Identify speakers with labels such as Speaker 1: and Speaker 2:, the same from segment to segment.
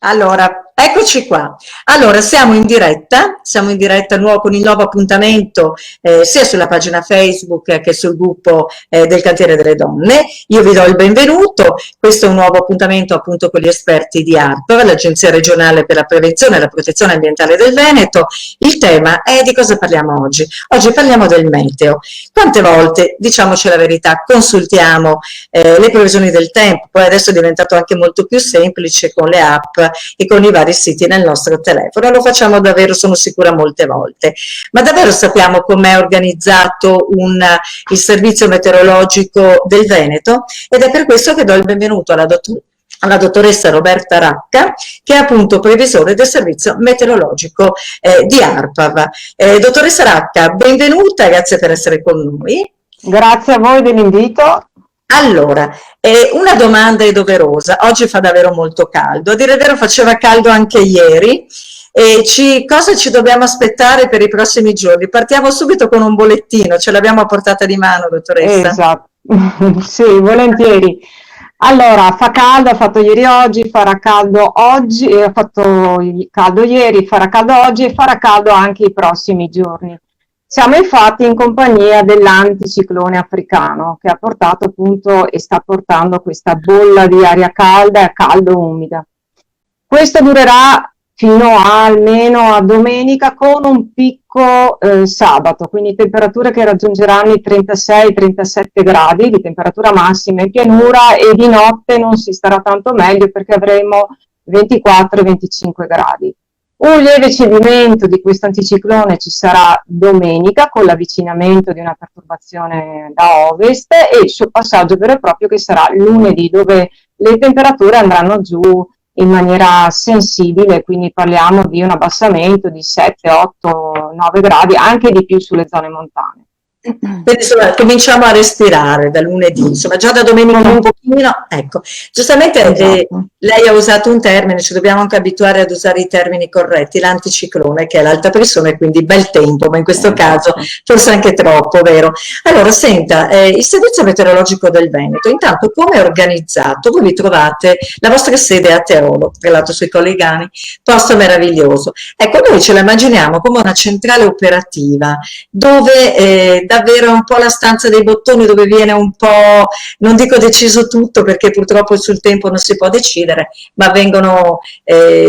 Speaker 1: Allora, eccoci qua. Allora, siamo in diretta con il nuovo appuntamento sia sulla pagina Facebook che sul gruppo del Cantiere delle Donne. Io vi do il benvenuto. Questo è un nuovo appuntamento appunto con gli esperti di ARPA, l'Agenzia regionale per la prevenzione e la protezione ambientale del Veneto. Il tema è di cosa parliamo oggi? Oggi parliamo del meteo. Quante volte, diciamoci la verità, consultiamo le previsioni del tempo, poi adesso è diventato anche molto più semplice con le app e con i vari siti nel nostro telefono. Lo facciamo davvero, sono sicura, molte volte. Ma davvero sappiamo com'è organizzato il servizio meteorologico del Veneto? Ed è per questo che do il benvenuto alla dottoressa Roberta Racca, che è appunto previsore del servizio meteorologico di ARPAV. Dottoressa Racca, benvenuta, grazie per essere con noi.
Speaker 2: Grazie a voi dell'invito.
Speaker 1: Allora, una domanda è doverosa. Oggi fa davvero molto caldo, a dire il vero faceva caldo anche ieri. Cosa ci dobbiamo aspettare per i prossimi giorni? Partiamo subito con un bollettino, ce l'abbiamo a portata di mano, dottoressa?
Speaker 2: Esatto, sì, volentieri. Allora, fa caldo, ha fatto ieri oggi, farà caldo oggi, ha fatto caldo ieri, farà caldo oggi e farà caldo anche i prossimi giorni. Siamo infatti in compagnia dell'anticiclone africano che ha portato appunto e sta portando questa bolla di aria calda e caldo-umida. Questo durerà fino almeno a domenica con un picco sabato, quindi temperature che raggiungeranno i 36-37 gradi di temperatura massima in pianura e di notte non si starà tanto meglio perché avremo 24-25 gradi. Un lieve cedimento di questo anticiclone ci sarà domenica con l'avvicinamento di una perturbazione da ovest e il suo passaggio vero e proprio che sarà lunedì, dove le temperature andranno giù in maniera sensibile, quindi parliamo di un abbassamento di 7, 8, 9 gradi, anche di più sulle zone montane.
Speaker 1: Quindi insomma cominciamo a respirare da lunedì, insomma già da domenica un pochino, ecco, giustamente
Speaker 2: Esatto.
Speaker 1: lei ha usato un termine, ci dobbiamo anche abituare ad usare i termini corretti, l'anticiclone che è l'alta pressione, quindi bel tempo, ma in questo caso forse anche troppo, vero? Allora senta, il servizio meteorologico del Veneto, intanto come è organizzato? Voi vi trovate, la vostra sede è a Teolo, relato sui Collegani, posto meraviglioso. Ecco, noi ce la immaginiamo come una centrale operativa dove davvero è un po' la stanza dei bottoni dove viene un po', non dico deciso tutto perché purtroppo sul tempo non si può decidere, ma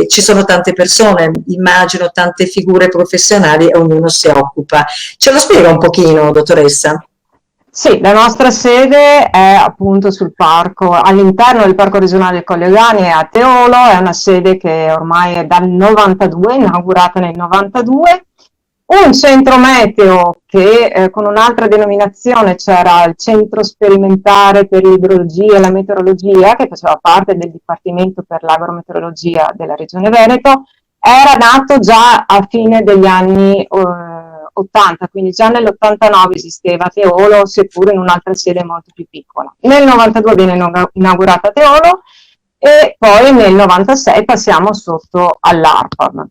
Speaker 1: ci sono tante persone, immagino tante figure professionali e ognuno si occupa. Ce lo spiega un pochino, dottoressa?
Speaker 2: Sì, la nostra sede è appunto sul parco, all'interno del Parco Regionale del Collegani a Teolo, è una sede che ormai è dal 92, inaugurata nel 92. Un centro meteo che con un'altra denominazione c'era il Centro Sperimentare per l'Idrologia e la Meteorologia, che faceva parte del Dipartimento per l'Agrometeorologia della Regione Veneto, era nato già a fine degli anni 80, quindi già nell'89 esisteva Teolo, seppur in un'altra sede molto più piccola. Nel 92 viene inaugurata Teolo e poi nel 96 passiamo sotto all'ARPAV.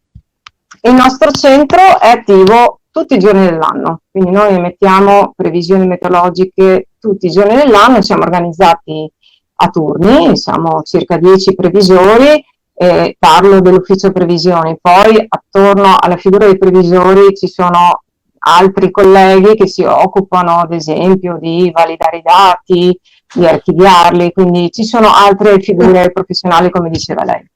Speaker 2: Il nostro centro è attivo tutti i giorni dell'anno, quindi noi emettiamo previsioni meteorologiche tutti i giorni dell'anno, siamo organizzati a turni, siamo circa 10 previsori, parlo dell'ufficio previsioni, poi attorno alla figura dei previsori ci sono altri colleghi che si occupano ad esempio di validare i dati, di archiviarli, quindi ci sono altre figure professionali come diceva lei.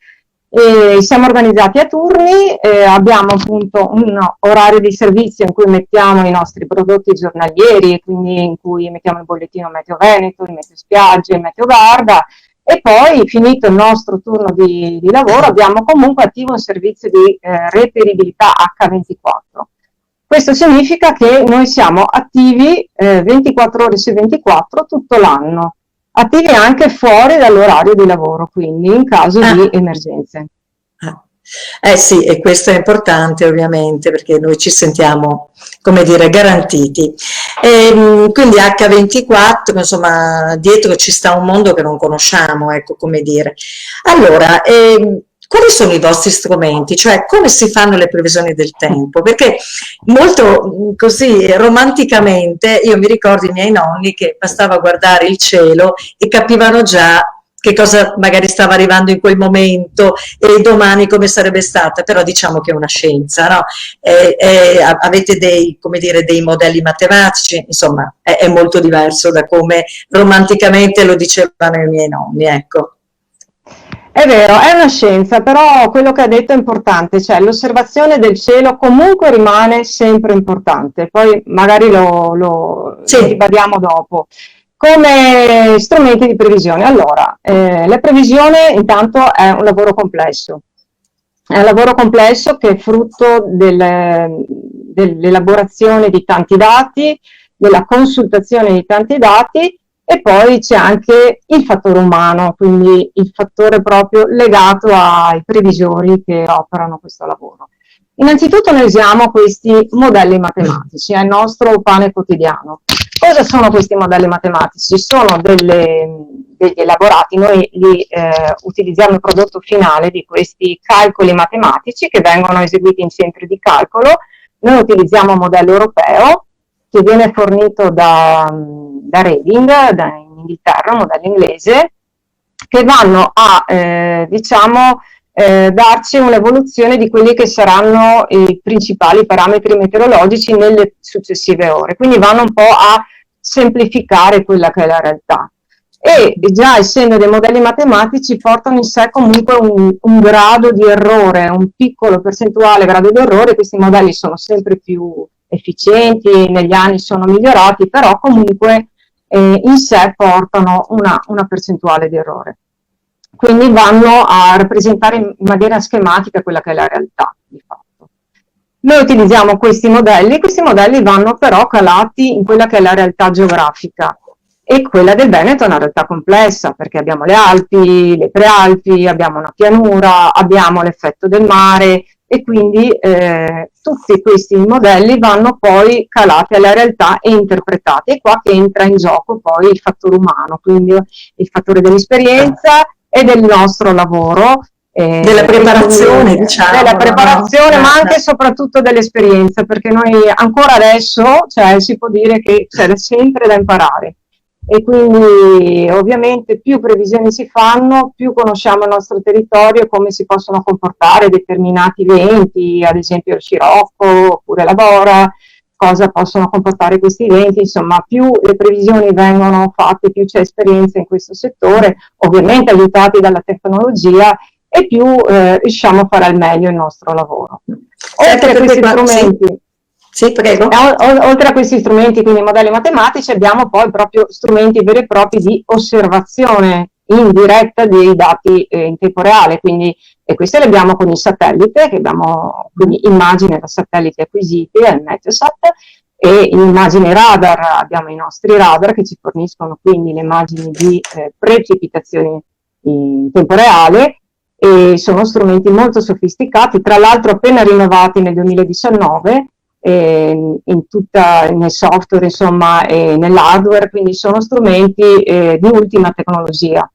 Speaker 2: Siamo organizzati a turni, abbiamo appunto un orario di servizio in cui mettiamo i nostri prodotti giornalieri, quindi in cui mettiamo il bollettino Meteo Veneto, il Meteo Spiagge, il Meteo Garda e poi finito il nostro turno di lavoro abbiamo comunque attivo un servizio di reperibilità H24. Questo significa che noi siamo attivi 24 ore su 24 tutto l'anno. Attivi anche fuori dall'orario di lavoro, quindi in caso di emergenze.
Speaker 1: Sì, e questo è importante ovviamente perché noi ci sentiamo, come dire, garantiti. Quindi H24, insomma, dietro ci sta un mondo che non conosciamo, ecco, come dire. Allora, quali sono i vostri strumenti? Cioè, come si fanno le previsioni del tempo? Perché molto così romanticamente io mi ricordo i miei nonni che bastava guardare il cielo e capivano già che cosa magari stava arrivando in quel momento e domani come sarebbe stata, però diciamo che è una scienza, no? Avete dei, come dire, dei modelli matematici, insomma è molto diverso da come romanticamente lo dicevano i miei nonni, ecco.
Speaker 2: È vero, è una scienza, però quello che ha detto è importante, cioè l'osservazione del cielo comunque rimane sempre importante, poi magari lo
Speaker 1: Sì,
Speaker 2: ribadiamo dopo. Come strumenti di previsione, allora, la previsione intanto è un lavoro complesso. È un lavoro complesso che è frutto dell'elaborazione di tanti dati, della consultazione di tanti dati e poi c'è anche il fattore umano, quindi il fattore proprio legato ai previsori che operano questo lavoro. Innanzitutto noi usiamo questi modelli matematici, è il nostro pane quotidiano. Cosa sono questi modelli matematici? Sono degli elaborati, noi li utilizziamo il prodotto finale di questi calcoli matematici che vengono eseguiti in centri di calcolo. Noi utilizziamo un modello europeo che viene fornito da Reading, in Inghilterra, un modello inglese, che vanno a diciamo, darci un'evoluzione di quelli che saranno i principali parametri meteorologici nelle successive ore, quindi vanno un po' a semplificare quella che è la realtà. E già essendo dei modelli matematici portano in sé comunque un grado di errore, un piccolo percentuale grado di errore. Questi modelli sono sempre più efficienti, negli anni sono migliorati, però comunque in sé portano una percentuale di errore. Quindi vanno a rappresentare in maniera schematica quella che è la realtà di fatto. Noi utilizziamo questi modelli vanno però calati in quella che è la realtà geografica e quella del Veneto è una realtà complessa perché abbiamo le Alpi, le prealpi, abbiamo una pianura, abbiamo l'effetto del mare e quindi tutti questi modelli vanno poi calati alla realtà e interpretati. È qua che entra in gioco poi il fattore umano, quindi il fattore dell'esperienza e del nostro lavoro.
Speaker 1: Della preparazione, diciamo.
Speaker 2: Della preparazione,
Speaker 1: no?
Speaker 2: ma anche e soprattutto dell'esperienza, perché noi ancora adesso, cioè, si può dire che c'è sempre da imparare. E quindi ovviamente più previsioni si fanno, più conosciamo il nostro territorio e come si possono comportare determinati eventi, ad esempio il scirocco oppure la bora, cosa possono comportare questi eventi, insomma più le previsioni vengono fatte, più c'è esperienza in questo settore, ovviamente aiutati dalla tecnologia e più riusciamo a fare al meglio il nostro lavoro. Oltre a questi strumenti,
Speaker 1: sì, prego.
Speaker 2: Oltre a questi strumenti, quindi modelli matematici, abbiamo poi proprio strumenti veri e propri di osservazione in diretta dei dati in tempo reale, quindi e queste le abbiamo con il satellite, che abbiamo quindi immagini da satelliti acquisiti, il Meteosat, e in immagini radar abbiamo i nostri radar che ci forniscono quindi le immagini di precipitazioni in tempo reale e sono strumenti molto sofisticati, tra l'altro appena rinnovati nel 2019 nel software insomma e nell'hardware, quindi sono strumenti di ultima tecnologia.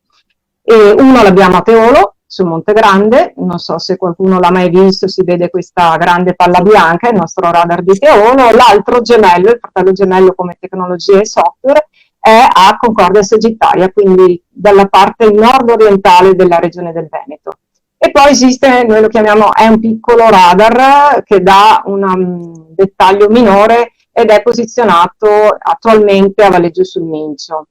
Speaker 2: Uno l'abbiamo a Teolo su Monte Grande, non so se qualcuno l'ha mai visto, si vede questa grande palla bianca, il nostro radar di Teolo. L'altro gemello, il fratello gemello come tecnologia e software, è a Concordia Sagittaria, quindi dalla parte nord-orientale della regione del Veneto. E poi esiste, noi lo chiamiamo, è un piccolo radar che dà un dettaglio minore ed è posizionato attualmente a Valeggio sul Mincio.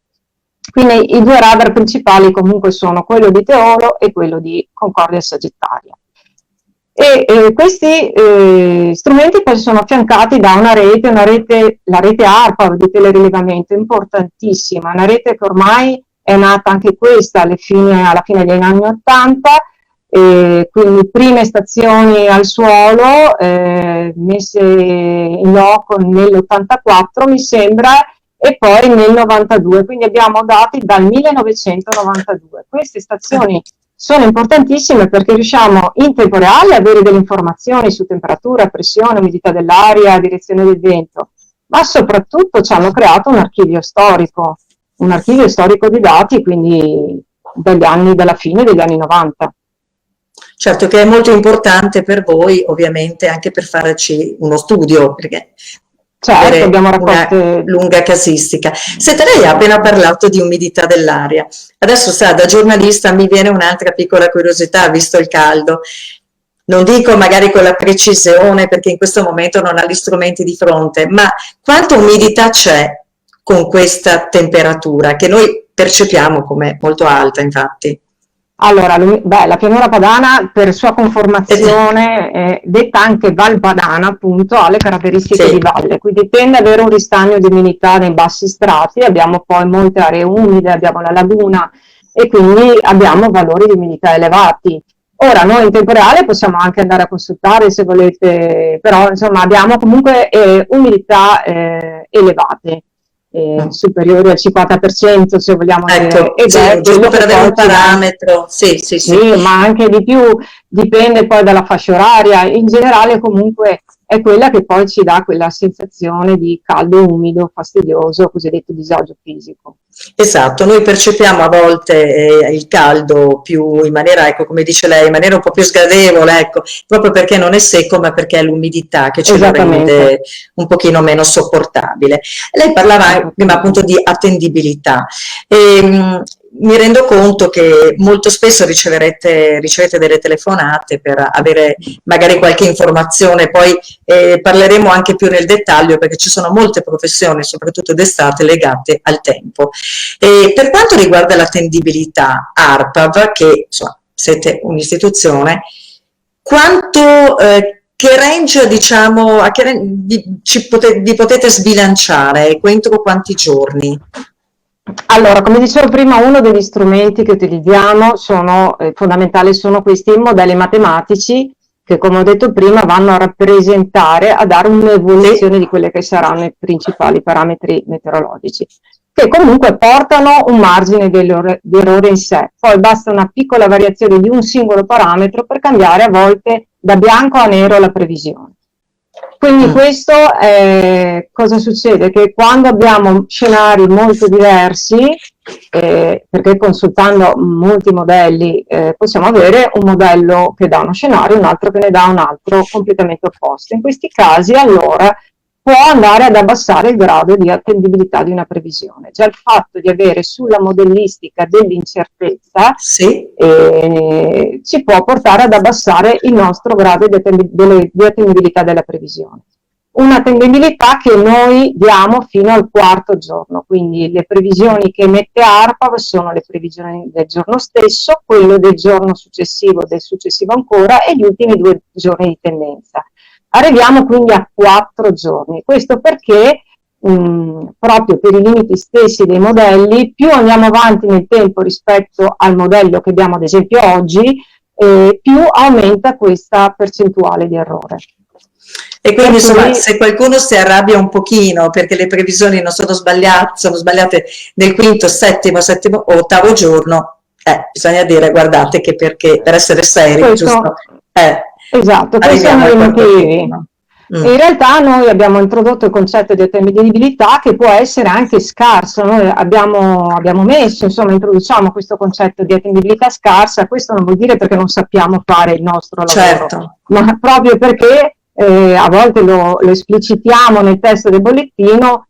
Speaker 2: Quindi i due radar principali comunque sono quello di Teolo e quello di Concordia Sagittaria. Questi strumenti poi sono affiancati da una rete, la rete ARPA di telerilevamento, importantissima, una rete che ormai è nata anche questa alla fine degli anni '80, quindi prime stazioni al suolo messe in loco nell'84 mi sembra e poi nel 92, quindi abbiamo dati dal 1992. Queste stazioni sono importantissime perché riusciamo in tempo reale ad avere delle informazioni su temperatura, pressione, umidità dell'aria, direzione del vento, ma soprattutto ci hanno creato un archivio storico di dati, quindi dalla fine degli anni 90.
Speaker 1: Certo che è molto importante per voi, ovviamente, anche per farci uno studio, perché
Speaker 2: Certo,
Speaker 1: avere
Speaker 2: abbiamo
Speaker 1: una
Speaker 2: raccolte.
Speaker 1: lunga casistica. Senta, lei ha appena parlato di umidità dell'aria. Adesso, sa, da giornalista mi viene un'altra piccola curiosità, visto il caldo. Non dico magari con la precisione, perché in questo momento non ha gli strumenti di fronte, ma quanta umidità c'è con questa temperatura, che noi percepiamo come molto alta, infatti.
Speaker 2: Allora, la pianura padana per sua
Speaker 1: Es-
Speaker 2: conformazione, detta anche Val Padana, appunto, ha le caratteristiche di
Speaker 1: Sì,
Speaker 2: valle, quindi tende ad avere un ristagno di umidità nei bassi strati, abbiamo poi molte aree umide, abbiamo la laguna e quindi abbiamo valori di umidità elevati. Ora, noi in tempo reale possiamo anche andare a consultare se volete, però insomma abbiamo comunque umidità elevate,
Speaker 1: mm.
Speaker 2: superiori al 50% se vogliamo dire,
Speaker 1: Ecco,
Speaker 2: ed è
Speaker 1: sì, giusto
Speaker 2: quello
Speaker 1: per
Speaker 2: che
Speaker 1: avere
Speaker 2: poi
Speaker 1: un
Speaker 2: ci dà.
Speaker 1: parametro. Sì, sì, sì.
Speaker 2: Sì, ma anche di più, dipende poi dalla fascia oraria, in generale comunque è quella che poi ci dà quella sensazione di caldo umido, fastidioso, cosiddetto disagio fisico.
Speaker 1: Esatto, noi percepiamo a volte il caldo più in maniera, ecco, come dice lei, in maniera un po' più sgradevole, ecco, proprio perché non è secco, ma perché è l'umidità che ce lo
Speaker 2: Esattamente,
Speaker 1: rende un pochino meno sopportabile. Lei parlava prima appunto
Speaker 2: esattamente.
Speaker 1: di attendibilità. E, mi rendo conto che molto spesso ricevete delle telefonate per avere magari qualche informazione, poi parleremo anche più nel dettaglio perché ci sono molte professioni, soprattutto d'estate, legate al tempo. E per quanto riguarda l'attendibilità ARPAV, che insomma, siete un'istituzione, quanto che range, diciamo, a che vi potete sbilanciare? Entro quanti giorni?
Speaker 2: Allora, come dicevo prima, uno degli strumenti che utilizziamo fondamentali sono questi modelli matematici che, come ho detto prima, vanno a rappresentare, a dare
Speaker 1: Sì?
Speaker 2: un'evoluzione di quelli che saranno i principali parametri meteorologici, che comunque portano un margine di errore in sé. Poi basta una piccola variazione di un singolo parametro per cambiare a volte da bianco a nero la previsione. Quindi
Speaker 1: Mm.
Speaker 2: questo cosa succede? Che quando abbiamo scenari molto diversi, perché consultando molti modelli possiamo avere un modello che dà uno scenario, un altro che ne dà un altro completamente opposto. In questi casi allora può andare ad abbassare il grado di attendibilità di una previsione. Già il fatto di avere sulla modellistica dell'incertezza
Speaker 1: Sì?
Speaker 2: ci può portare ad abbassare il nostro grado di attendibilità della previsione. Un'attendibilità che noi diamo fino al quarto giorno, quindi le previsioni che emette ARPAV sono le previsioni del giorno stesso, quello del giorno successivo, del successivo ancora e gli ultimi 2 giorni di tendenza. Arriviamo quindi a 4 giorni, questo perché proprio per i limiti stessi dei modelli, più andiamo avanti nel tempo rispetto al modello che abbiamo ad esempio oggi, più aumenta questa percentuale di errore.
Speaker 1: E quindi
Speaker 2: Per
Speaker 1: insomma,
Speaker 2: cui
Speaker 1: se qualcuno si arrabbia un pochino perché le previsioni non sono sbagliate nel quinto, settimo o ottavo giorno, bisogna dire, guardate che perché per essere seri, giusto?
Speaker 2: questo, esatto, questi
Speaker 1: Arriviamo
Speaker 2: sono
Speaker 1: al
Speaker 2: i
Speaker 1: quarto
Speaker 2: motivi.
Speaker 1: giorno.
Speaker 2: E
Speaker 1: Mm.
Speaker 2: in realtà noi abbiamo introdotto il concetto di attendibilità che può essere anche scarso. Noi abbiamo messo, insomma, introduciamo questo concetto di attendibilità scarsa. Questo non vuol dire perché non sappiamo fare il nostro lavoro,
Speaker 1: Certo,
Speaker 2: ma proprio perché a volte lo esplicitiamo nel testo del bollettino,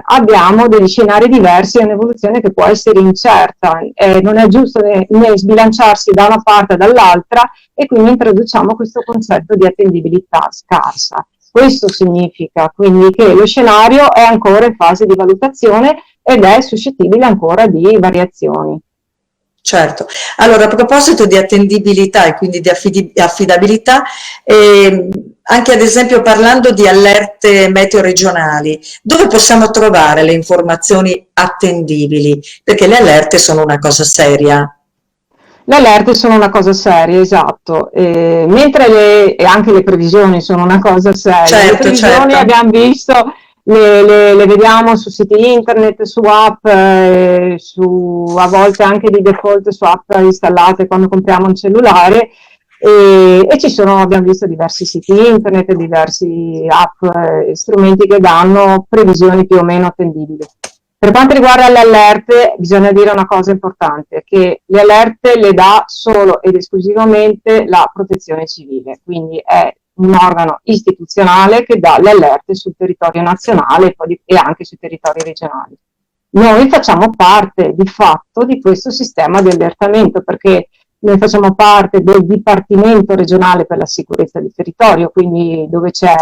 Speaker 2: abbiamo degli scenari diversi e un'evoluzione che può essere incerta. Non è giusto né sbilanciarsi da una parte o dall'altra e quindi introduciamo questo concetto di attendibilità scarsa. Questo significa quindi che lo scenario è ancora in fase di valutazione ed è suscettibile ancora di variazioni.
Speaker 1: certo. Allora, a proposito di attendibilità e quindi di affidabilità, anche ad esempio parlando di allerte meteo regionali, dove possiamo trovare le informazioni attendibili? Perché le allerte sono una cosa seria.
Speaker 2: Le allerte sono una cosa seria, esatto, mentre anche le previsioni sono una cosa seria. Le
Speaker 1: Certo,
Speaker 2: previsioni
Speaker 1: certo.
Speaker 2: abbiamo visto, le vediamo su siti internet, su app, a volte anche di default su app installate quando compriamo un cellulare e abbiamo visto diversi siti internet, diversi app, strumenti che danno previsioni più o meno attendibili. Per quanto riguarda le allerte, bisogna dire una cosa importante, che le allerte le dà solo ed esclusivamente la protezione civile, quindi è un organo istituzionale che dà le allerte sul territorio nazionale e anche sui territori regionali. Noi facciamo parte di fatto di questo sistema di allertamento, perché noi facciamo parte del Dipartimento regionale per la sicurezza del territorio, quindi dove c'è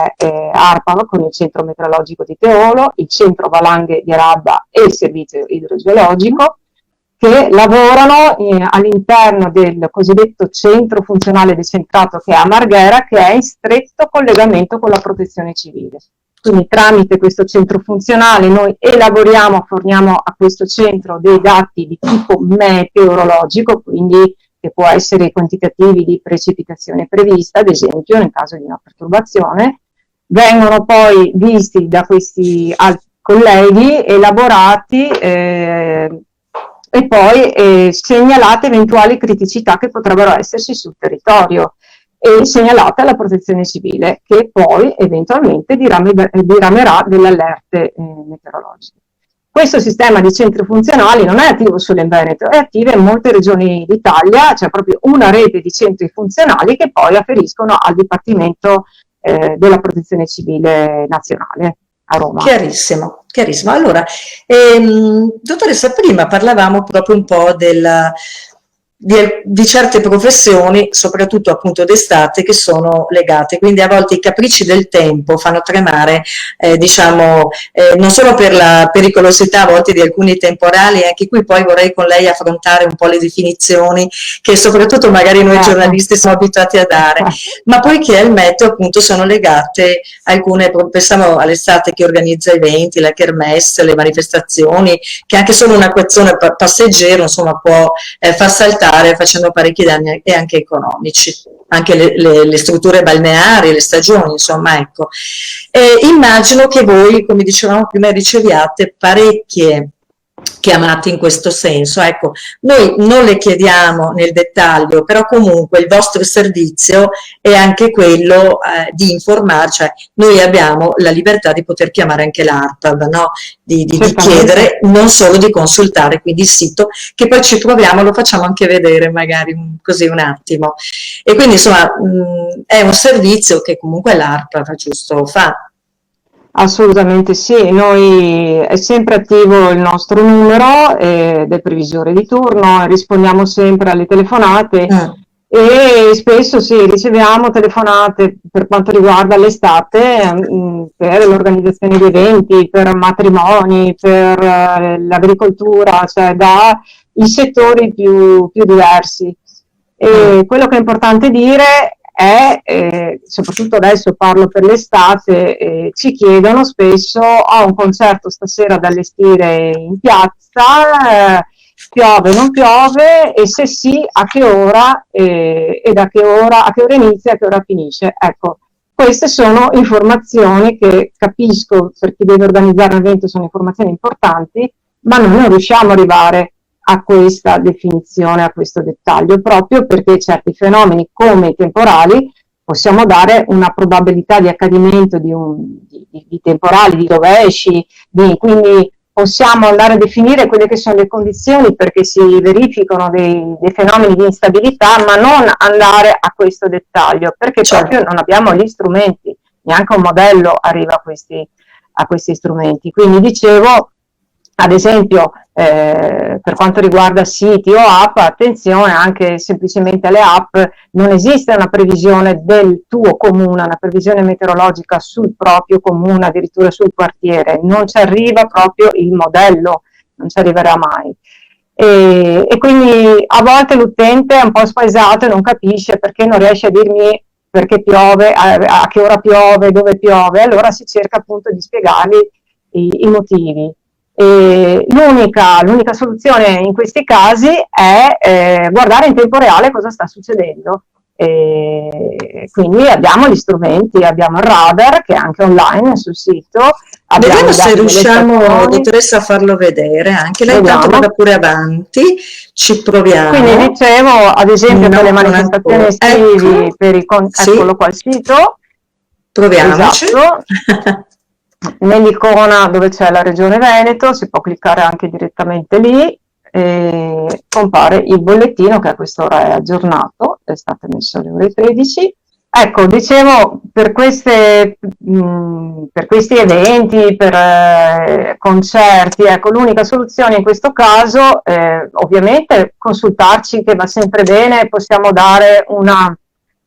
Speaker 2: ARPA con il centro meteorologico di Teolo, il centro valanghe di Radda e il servizio idrogeologico, che lavorano all'interno del cosiddetto centro funzionale decentrato che è a Marghera, che è in stretto collegamento con la protezione civile. Quindi tramite questo centro funzionale noi elaboriamo, forniamo a questo centro dei dati di tipo meteorologico, quindi che può essere i quantitativi di precipitazione prevista, ad esempio nel caso di una perturbazione, vengono poi visti da questi colleghi, elaborati e poi segnalate eventuali criticità che potrebbero esserci sul territorio e segnalate alla protezione civile, che poi eventualmente diramerà delle allerte meteorologiche. Questo sistema di centri funzionali non è attivo solo in Veneto, è attivo in molte regioni d'Italia, c'è proprio una rete di centri funzionali che poi afferiscono al Dipartimento della Protezione Civile nazionale a Roma.
Speaker 1: Chiarissimo, chiarissimo. Allora, dottoressa, prima parlavamo proprio un po' di certe professioni, soprattutto appunto d'estate, che sono legate, quindi a volte i capricci del tempo fanno tremare, diciamo, non solo per la pericolosità a volte di alcuni temporali, anche qui poi vorrei con lei affrontare un po' le definizioni che soprattutto magari noi giornalisti siamo abituati a dare, ma poiché al meteo appunto sono legate alcune, pensiamo all'estate che organizza eventi, la kermesse, le manifestazioni, che anche solo una questione passeggero insomma può far saltare facendo parecchi danni e anche economici, anche le strutture balneari, le stagioni, insomma, ecco. Immagino che voi, come dicevamo prima, riceviate parecchie chiamate in questo senso. Ecco, noi non le chiediamo nel dettaglio, però comunque il vostro servizio è anche quello di informare, cioè noi abbiamo la libertà di poter chiamare anche l'ARPAB, no? Di chiedere, non solo di consultare quindi il sito, che poi ci proviamo, lo facciamo anche vedere magari così un attimo. E quindi insomma è un servizio che comunque l'ARPAB giusto fa.
Speaker 2: Assolutamente sì, è sempre attivo il nostro numero del previsore di turno, rispondiamo sempre alle telefonate e spesso sì, riceviamo telefonate per quanto riguarda l'estate per l'organizzazione di eventi, per matrimoni, per l'agricoltura, cioè dai settori più diversi. E quello che è importante dire è, soprattutto adesso parlo per l'estate, ci chiedono spesso: ho un concerto stasera da allestire in piazza, piove, non piove, e se sì, a che ora, e a che ora inizia e a che ora finisce. Ecco, queste sono informazioni che capisco, per chi deve organizzare un evento sono informazioni importanti, ma noi non riusciamo ad arrivare a questa definizione, a questo dettaglio, proprio perché certi fenomeni come i temporali possiamo dare una probabilità di accadimento di temporali, di rovesci, quindi possiamo andare a definire quelle che sono le condizioni perché si verificano dei fenomeni di instabilità, ma non andare a questo dettaglio, perché proprio non abbiamo gli strumenti, neanche un modello arriva a questi strumenti. Quindi dicevo, ad esempio, per quanto riguarda siti o app, attenzione anche semplicemente alle app, non esiste una previsione del tuo comune, una previsione meteorologica sul proprio comune, addirittura sul quartiere, non ci arriva proprio il modello, non ci arriverà mai. E quindi a volte l'utente è un po' spaesato e non capisce perché non riesce a dirmi perché piove, a che ora piove, dove piove, allora si cerca appunto di spiegargli i motivi. L'unica soluzione in questi casi è guardare in tempo reale cosa sta succedendo. Quindi abbiamo gli strumenti, abbiamo il radar che è anche online sul sito.
Speaker 1: Vediamo se riusciamo, dottoressa, a farlo vedere anche lei. Tanto vada pure avanti, ci proviamo.
Speaker 2: Quindi dicevo, ad esempio, per le manifestazioni estivi, eccolo qua il sito.
Speaker 1: Proviamoci.
Speaker 2: Esatto. Nell'icona dove c'è la regione Veneto si può cliccare anche direttamente lì e compare il bollettino che a quest'ora è aggiornato, è stato emesso alle ore 13. Ecco, dicevo, per questi eventi, per concerti, ecco, l'unica soluzione in questo caso, ovviamente, consultarci, che va sempre bene, possiamo dare una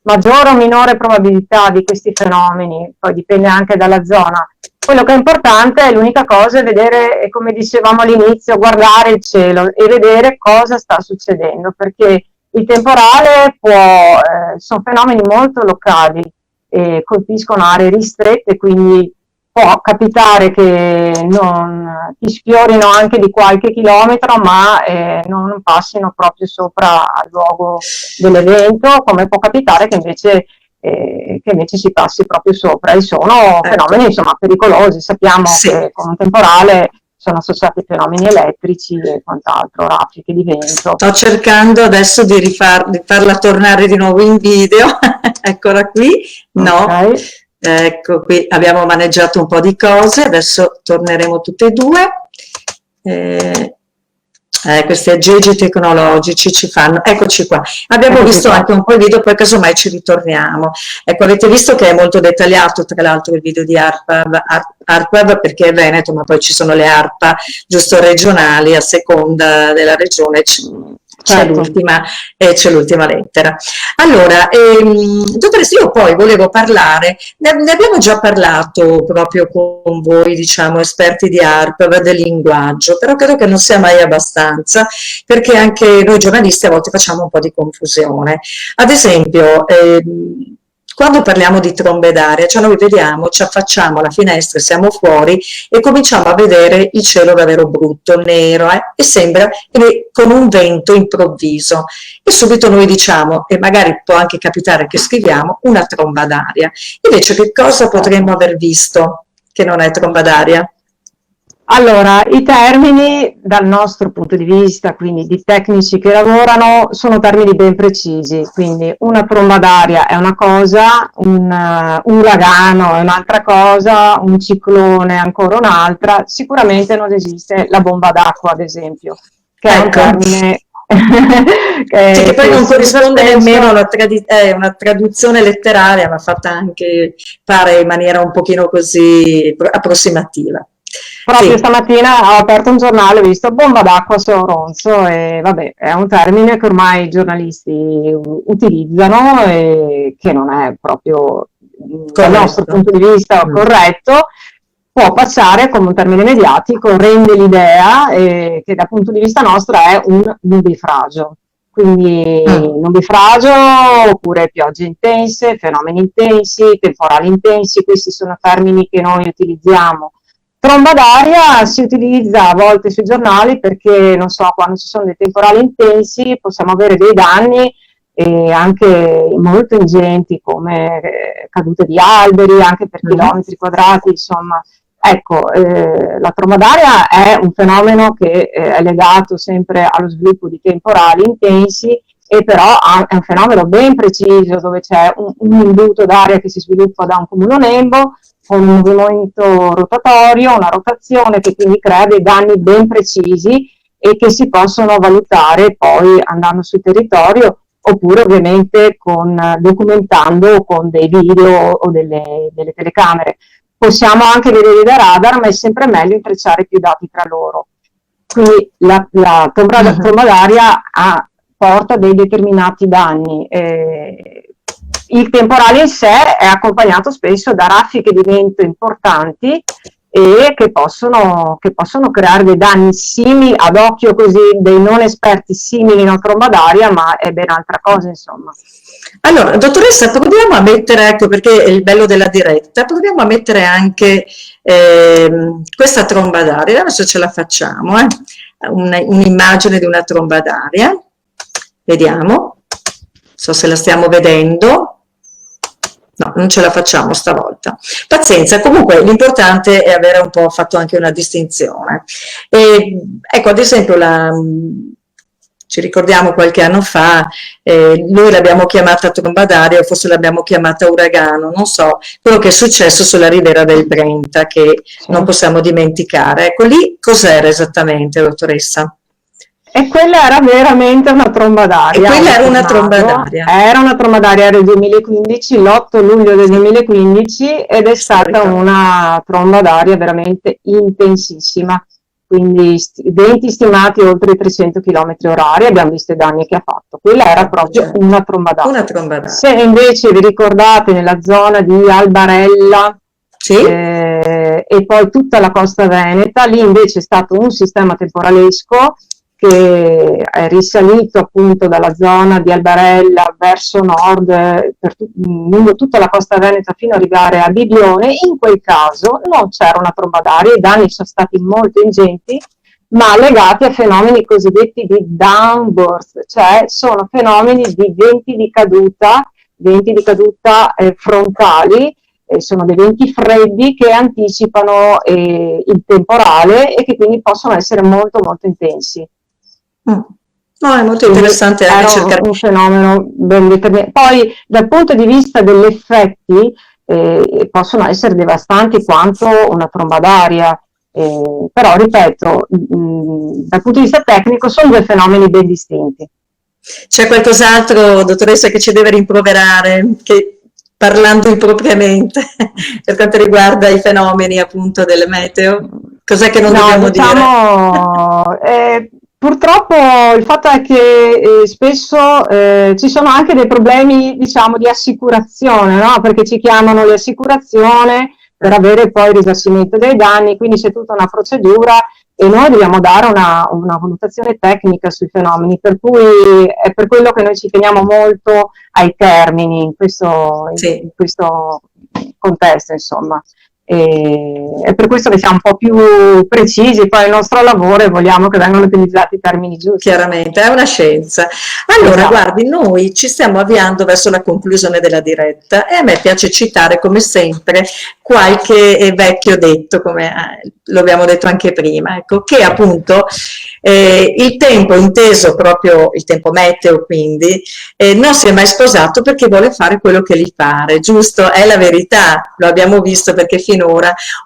Speaker 2: maggiore o minore probabilità di questi fenomeni, poi dipende anche dalla zona. Quello che è importante, l'unica cosa è vedere, e come dicevamo all'inizio, guardare il cielo e vedere cosa sta succedendo, perché il temporale sono fenomeni molto locali e colpiscono aree ristrette, quindi può capitare che ti sfiorino anche di qualche chilometro, ma non passino proprio sopra al luogo dell'evento, come può capitare che invece si passi proprio sopra. E sono fenomeni, insomma, pericolosi. Sappiamo che con un temporale sono associati fenomeni elettrici e quant'altro, raffiche di vento.
Speaker 1: Sto cercando adesso di farla tornare di nuovo in video. Eccola qui. No.
Speaker 2: Okay.
Speaker 1: Ecco, qui abbiamo maneggiato un po' di cose, adesso torneremo tutte e due. Questi aggeggi tecnologici ci fanno, eccoci qua, abbiamo visto anche un po' il video, poi casomai ci ritorniamo. Ecco, avete visto che è molto dettagliato tra l'altro il video di ARPAV perché è Veneto, ma poi ci sono le ARPA giusto regionali, a seconda della regione c'è l'ultima lettera. Allora, dottoressa, io poi volevo parlare, ne abbiamo già parlato proprio con voi, diciamo, esperti di ARPAV, del linguaggio, però credo che non sia mai abbastanza, perché anche noi giornalisti a volte facciamo un po' di confusione. Ad esempio, quando parliamo di trombe d'aria, cioè noi vediamo, ci affacciamo alla finestra, siamo fuori e cominciamo a vedere il cielo davvero brutto, nero, e sembra con un vento improvviso. E subito noi diciamo, e magari può anche capitare che scriviamo, una tromba d'aria. Invece che cosa potremmo aver visto che non è tromba d'aria?
Speaker 2: Allora, i termini dal nostro punto di vista, quindi di tecnici che lavorano, sono termini ben precisi, quindi una tromba d'aria è una cosa, un uragano è un'altra cosa, un ciclone è ancora un'altra, sicuramente non esiste la bomba d'acqua, ad esempio, che è un termine
Speaker 1: che poi non corrisponde nemmeno a una traduzione letteraria, ma fatta anche, pare, in maniera un pochino così approssimativa.
Speaker 2: Proprio stamattina ho aperto un giornale, ho visto bomba d'acqua su Ronzo e vabbè, è un termine che ormai i giornalisti utilizzano e che non è proprio dal nostro punto di vista corretto, può passare come un termine mediatico, rende l'idea che dal punto di vista nostro è un nubifragio. Quindi nubifragio oppure piogge intense, fenomeni intensi, temporali intensi, questi sono termini che noi utilizziamo. Tromba d'aria si utilizza a volte sui giornali perché, non so, quando ci sono dei temporali intensi possiamo avere dei danni anche molto ingenti come cadute di alberi, anche per chilometri quadrati, insomma. Ecco, la tromba d'aria è un fenomeno che è legato sempre allo sviluppo di temporali intensi e però è un fenomeno ben preciso dove c'è un imbuto d'aria che si sviluppa da un cumulonembo con un movimento rotatorio, una rotazione che quindi crea dei danni ben precisi e che si possono valutare poi andando sul territorio oppure ovviamente documentando con dei video o delle telecamere. Possiamo anche vedere da radar, ma è sempre meglio intrecciare più dati tra loro. Quindi la tromba d'aria porta dei determinati danni. Il temporale in sé è accompagnato spesso da raffiche di vento importanti e che possono creare dei danni simili, ad occhio così, dei non esperti simili a una tromba d'aria, ma è ben altra cosa, insomma.
Speaker 1: Allora, dottoressa, proviamo a mettere, ecco perché è il bello della diretta, proviamo a mettere anche questa tromba d'aria, vediamo se ce la facciamo, un'immagine di una tromba d'aria, vediamo, non so se la stiamo vedendo. No, non ce la facciamo stavolta. Pazienza, comunque l'importante è avere un po' fatto anche una distinzione. Ecco, ad esempio, ci ricordiamo qualche anno fa, noi l'abbiamo chiamata tromba d'aria o forse l'abbiamo chiamata uragano, non so, quello che è successo sulla riviera del Brenta, che non possiamo dimenticare. Ecco, lì cos'era esattamente, dottoressa?
Speaker 2: E quella era veramente una tromba
Speaker 1: E
Speaker 2: d'aria.
Speaker 1: quella era una tromba
Speaker 2: tornado.
Speaker 1: d'aria.
Speaker 2: Era una tromba d'aria, era il 2015, l'8 luglio del 2015, ed è
Speaker 1: Se lo
Speaker 2: stata
Speaker 1: ricordo.
Speaker 2: una tromba d'aria veramente intensissima. Quindi venti stimati oltre i 300 km orari, abbiamo visto i danni che ha fatto. Quella era
Speaker 1: Certo,
Speaker 2: proprio
Speaker 1: certo.
Speaker 2: una tromba
Speaker 1: Una
Speaker 2: d'aria.
Speaker 1: tromba
Speaker 2: Se
Speaker 1: d'aria.
Speaker 2: invece vi ricordate nella zona di Albarella,
Speaker 1: Sì?
Speaker 2: e poi tutta la costa veneta, lì invece è stato un sistema temporalesco che è risalito appunto dalla zona di Albarella verso nord, lungo tutta la costa veneta fino ad arrivare a Bibione. In quel caso non c'era una tromba d'aria, i danni sono stati molto ingenti, ma legati a fenomeni cosiddetti di downburst, cioè sono fenomeni di venti di caduta frontali, sono dei venti freddi che anticipano il temporale e che quindi possono essere molto molto intensi.
Speaker 1: Mm. No, è molto
Speaker 2: Quindi
Speaker 1: interessante anche
Speaker 2: era
Speaker 1: cercare.
Speaker 2: un fenomeno ben determinato. Poi dal punto di vista degli effetti possono essere devastanti quanto una tromba d'aria, però ripeto, dal punto di vista tecnico sono due fenomeni ben distinti.
Speaker 1: C'è qualcos'altro, dottoressa, che ci deve rimproverare, parlando impropriamente, per quanto riguarda i fenomeni appunto del meteo? Cos'è che non
Speaker 2: No,
Speaker 1: dobbiamo dire?
Speaker 2: diciamo, purtroppo il fatto è che spesso ci sono anche dei problemi, diciamo, di assicurazione, no? Perché ci chiamano le assicurazioni per avere poi il risarcimento dei danni, quindi c'è tutta una procedura e noi dobbiamo dare una valutazione tecnica sui fenomeni, per cui è per quello che noi ci teniamo molto ai termini
Speaker 1: Sì.
Speaker 2: in questo contesto, insomma. È per questo che siamo un po' più precisi poi nel nostro lavoro e vogliamo che vengano utilizzati i termini giusti.
Speaker 1: Chiaramente, è una scienza. Allora,
Speaker 2: Esatto.
Speaker 1: guardi, noi ci stiamo avviando verso la conclusione della diretta e a me piace citare, come sempre, qualche vecchio detto, come lo abbiamo detto anche prima, ecco, che appunto il tempo, inteso proprio il tempo meteo, quindi, non si è mai sposato perché vuole fare quello che gli pare, giusto? È la verità, lo abbiamo visto perché finora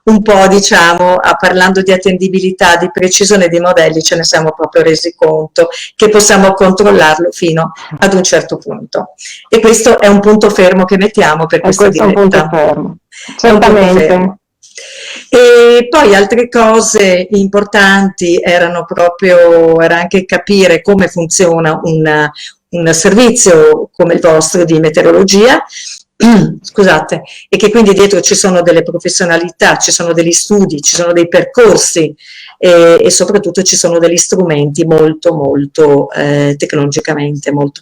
Speaker 1: un po', diciamo, parlando di attendibilità, di precisione dei modelli, ce ne siamo proprio resi conto che possiamo controllarlo fino ad un certo punto. E questo è un punto fermo che mettiamo per
Speaker 2: E
Speaker 1: questa
Speaker 2: questo è un punto
Speaker 1: diretta.
Speaker 2: fermo.
Speaker 1: È un punto
Speaker 2: Certamente.
Speaker 1: fermo. E poi altre cose importanti era anche capire come funziona un servizio come il vostro di meteorologia, scusate, e che quindi dietro ci sono delle professionalità, ci sono degli studi, ci sono dei percorsi e soprattutto ci sono degli strumenti molto molto tecnologicamente molto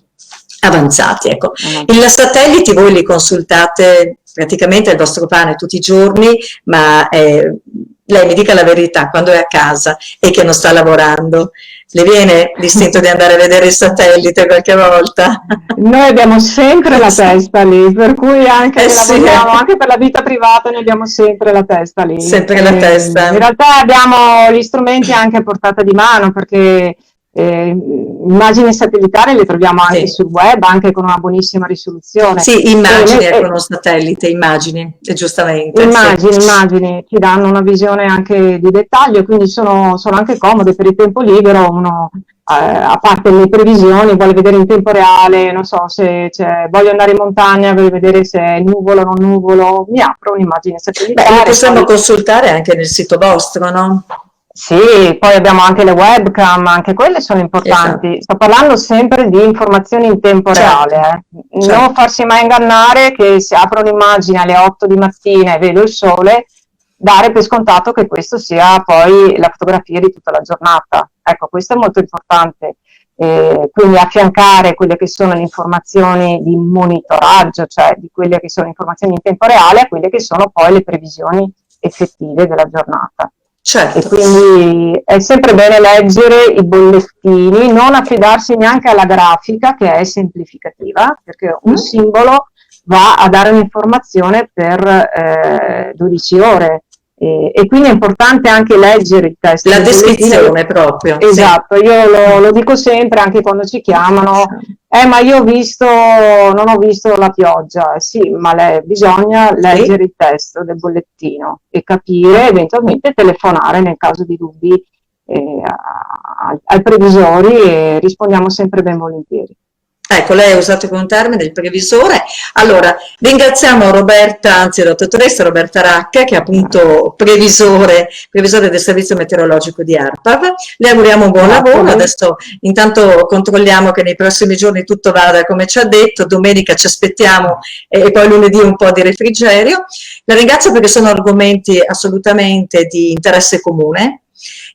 Speaker 1: avanzati. Ecco. I satelliti voi li consultate praticamente il vostro pane tutti i giorni, ma lei mi dica la verità, quando è a casa e che non sta lavorando, le viene l'istinto di andare a vedere il satellite qualche volta?
Speaker 2: Noi abbiamo sempre la testa lì, per cui anche che
Speaker 1: Sì,
Speaker 2: lavoriamo, anche per la vita privata, noi abbiamo sempre la testa lì.
Speaker 1: sempre la
Speaker 2: In
Speaker 1: testa.
Speaker 2: realtà abbiamo gli strumenti anche a portata di mano, perché immagini satellitari le troviamo anche
Speaker 1: Sì.
Speaker 2: sul web, anche con una buonissima risoluzione.
Speaker 1: Sì, immagini, ecco,
Speaker 2: E
Speaker 1: uno satellite, immagini, giustamente, sì.
Speaker 2: immagini, ti danno una visione anche di dettaglio, quindi sono anche comode per il tempo libero. Uno, a parte le previsioni, vuole vedere in tempo reale, non so, se voglio andare in montagna, voglio vedere se è nuvolo o non nuvolo, mi apro un'immagine
Speaker 1: Beh, lo
Speaker 2: satellitare,
Speaker 1: possiamo
Speaker 2: poi
Speaker 1: consultare anche nel sito vostro, no?
Speaker 2: sì, poi abbiamo anche le webcam, anche quelle sono
Speaker 1: Esatto,
Speaker 2: importanti. Sto parlando sempre di informazioni in tempo
Speaker 1: certo,
Speaker 2: reale. Non
Speaker 1: certo.
Speaker 2: farsi mai ingannare che se apro un'immagine alle 8 di mattina e vedo il sole, dare per scontato che questo sia poi la fotografia di tutta la giornata. Ecco, questo è molto importante. Quindi affiancare quelle che sono le informazioni di monitoraggio, cioè di quelle che sono informazioni in tempo reale, a quelle che sono poi le previsioni effettive della giornata. E
Speaker 1: Certo.
Speaker 2: quindi è sempre bene leggere i bollettini, non affidarsi neanche alla grafica che è semplificativa, perché un simbolo va a dare un'informazione per 12 ore. E quindi è importante anche leggere il testo
Speaker 1: La
Speaker 2: del bollettino.
Speaker 1: descrizione proprio, sì.
Speaker 2: Esatto, io lo dico sempre anche quando ci chiamano, ma io non ho visto la pioggia. Sì, ma bisogna
Speaker 1: Sì.
Speaker 2: leggere il testo del bollettino e capire, eventualmente telefonare nel caso di dubbi ai previsori e rispondiamo sempre ben volentieri.
Speaker 1: Ecco, lei ha usato come termine il previsore. Allora, ringraziamo Roberta, anzi la dottoressa Roberta Racca, che è appunto previsore del servizio meteorologico di ARPAV. Le auguriamo un buon lavoro. Adesso intanto controlliamo che nei prossimi giorni tutto vada come ci ha detto. Domenica ci aspettiamo e poi lunedì un po' di refrigerio. La ringrazio perché sono argomenti assolutamente di interesse comune.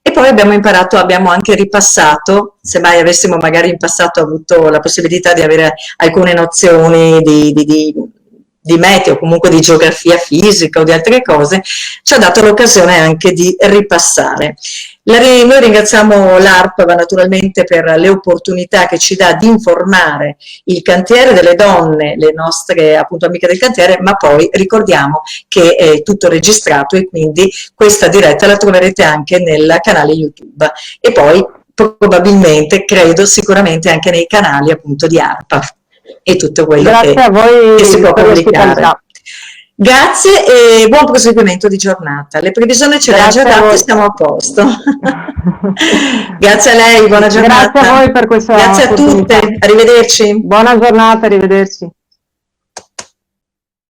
Speaker 1: E poi abbiamo anche ripassato, se mai avessimo magari in passato avuto la possibilità di avere alcune nozioni di meteo, comunque di geografia fisica o di altre cose, ci ha dato l'occasione anche di ripassare. Noi ringraziamo l'ARPAV naturalmente per le opportunità che ci dà di informare il cantiere delle donne, le nostre appunto amiche del cantiere, ma poi ricordiamo che è tutto registrato e quindi questa diretta la troverete anche nel canale YouTube e poi probabilmente, credo, sicuramente anche nei canali appunto di ARPAV e tutto quello che si può pubblicare. Grazie e buon proseguimento di giornata. Le previsioni ce le ha già date, siamo a posto. Grazie a lei, buona giornata.
Speaker 2: Grazie a voi per questa
Speaker 1: Grazie a tutte, arrivederci.
Speaker 2: Buona giornata, arrivederci.